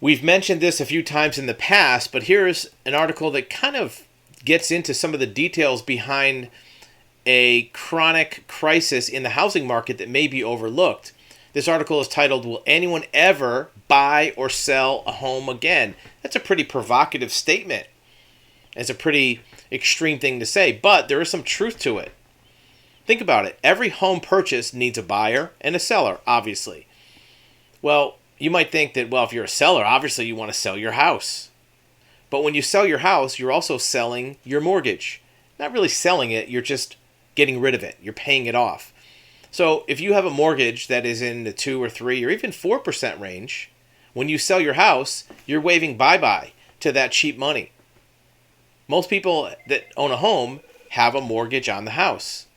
We've mentioned this a few times in the past, but here's an article that kind of gets into some of the details behind a chronic crisis in the housing market that may be overlooked. This article is titled, "Will Anyone Ever Buy or Sell a Home Again?" That's a pretty provocative statement. It's a pretty extreme thing to say, but there is some truth to it. Think about it. Every home purchase needs a buyer and a seller, obviously. Well, you might think that, well, if you're a seller, obviously you want to sell your house. But when you sell your house, you're also selling your mortgage. Not really selling it, you're just getting rid of it. You're paying it off. So if you have a mortgage that is in the 2 or 3 or even 4% range, when you sell your house, you're waving bye-bye to that cheap money. Most people that own a home have a mortgage on the house,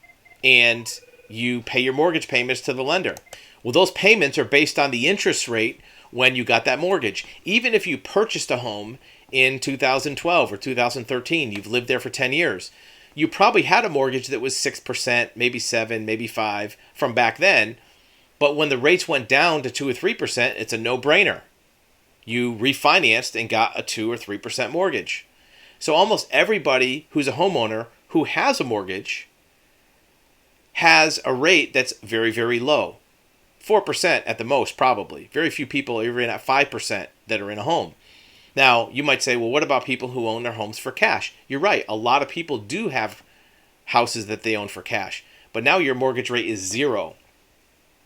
and you pay your mortgage payments to the lender. Well, those payments are based on the interest rate when you got that mortgage. Even if you purchased a home in 2012 or 2013, you've lived there for 10 years, you probably had a mortgage that was 6%, maybe 7, maybe 5 from back then. But when the rates went down to 2 or 3%, it's a no-brainer. You refinanced and got a 2 or 3% mortgage. So almost everybody who's a homeowner who has a mortgage has a rate that's very, very low. 4% at the most, probably. Very few people are even at 5% that are in a home. Now, you might say, well, what about people who own their homes for cash? You're right. A lot of people do have houses that they own for cash. But now your mortgage rate is 0.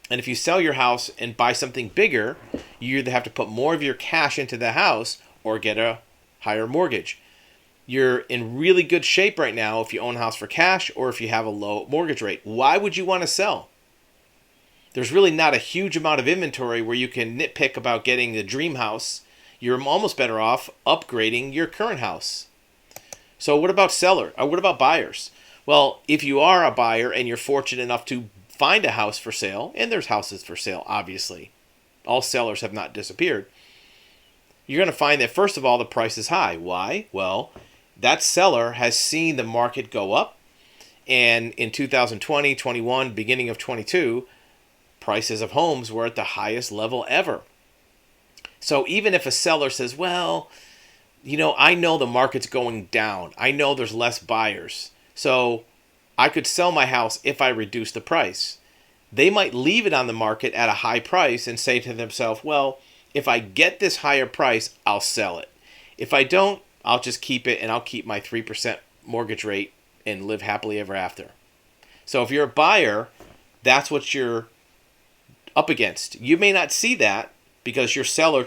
And if you sell your house and buy something bigger, you either have to put more of your cash into the house or get a higher mortgage. You're in really good shape right now if you own a house for cash or if you have a low mortgage rate. Why would you want to sell? There's really not a huge amount of inventory where you can nitpick about getting the dream house. You're almost better off upgrading your current house. So what about what about buyers? Well, if you are a buyer and you're fortunate enough to find a house for sale, and there's houses for sale, obviously. All sellers have not disappeared. You're going to find that, first of all, the price is high. Why? Well, that seller has seen the market go up. And in 2020, 21, beginning of 22, prices of homes were at the highest level ever. So even if a seller says, well, I know the market's going down. I know there's less buyers. So I could sell my house if I reduce the price. They might leave it on the market at a high price and say to themselves, well, if I get this higher price, I'll sell it. If I don't, I'll just keep it and I'll keep my 3% mortgage rate and live happily ever after. So if you're a buyer, that's what you're up against. You may not see that because your seller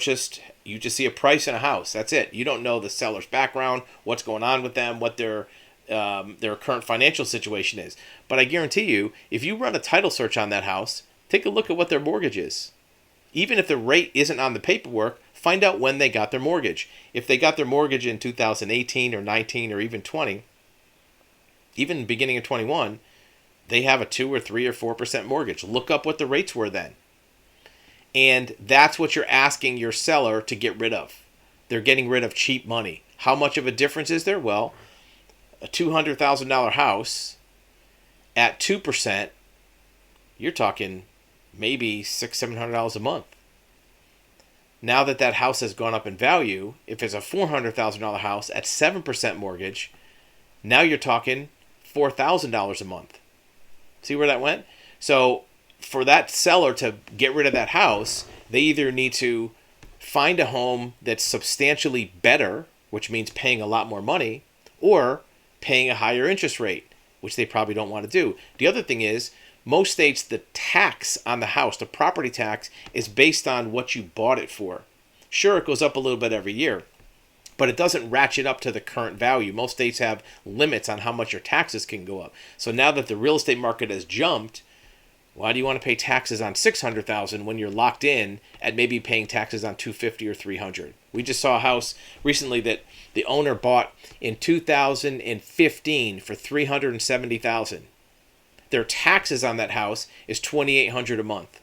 you just see a price in a house. That's it. You don't know the seller's background, what's going on with them, what their current financial situation is. But I guarantee you, if you run a title search on that house, take a look at what their mortgage is. Even if the rate isn't on the paperwork, find out when they got their mortgage. If they got their mortgage in 2018 or 19 or even 20, even beginning of 21, they have a 2 or 3 or 4% mortgage. Look up what the rates were then. And that's what you're asking your seller to get rid of. They're getting rid of cheap money. How much of a difference is there? Well, a $200,000 house at 2%, you're talking maybe $600-$700 a month. Now that house has gone up in value, if it's a $400,000 house at 7% mortgage, now you're talking $4,000 a month. See where that went? So for that seller to get rid of that house, they either need to find a home that's substantially better, which means paying a lot more money, or paying a higher interest rate, which they probably don't want to do. The other thing is, most states, the tax on the house, the property tax, is based on what you bought it for. Sure, it goes up a little bit every year, but it doesn't ratchet up to the current value. Most states have limits on how much your taxes can go up. So now that the real estate market has jumped, why do you want to pay taxes on $600,000 when you're locked in at maybe paying taxes on $250,000 or $300,000? We just saw a house recently that the owner bought in 2015 for $370,000. Their taxes on that house is $2,800 a month.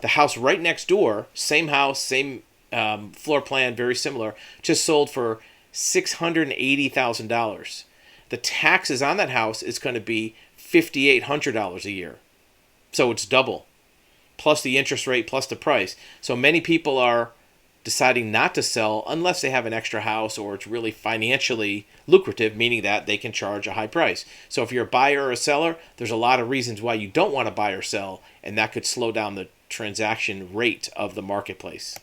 The house right next door, same house, same floor plan, very similar, just sold for $680,000. The taxes on that house is going to be $5,800 a year. So it's double, plus the interest rate, plus the price. So many people are deciding not to sell unless they have an extra house or it's really financially lucrative, meaning that they can charge a high price. So if you're a buyer or a seller, there's a lot of reasons why you don't want to buy or sell, and that could slow down the transaction rate of the marketplace.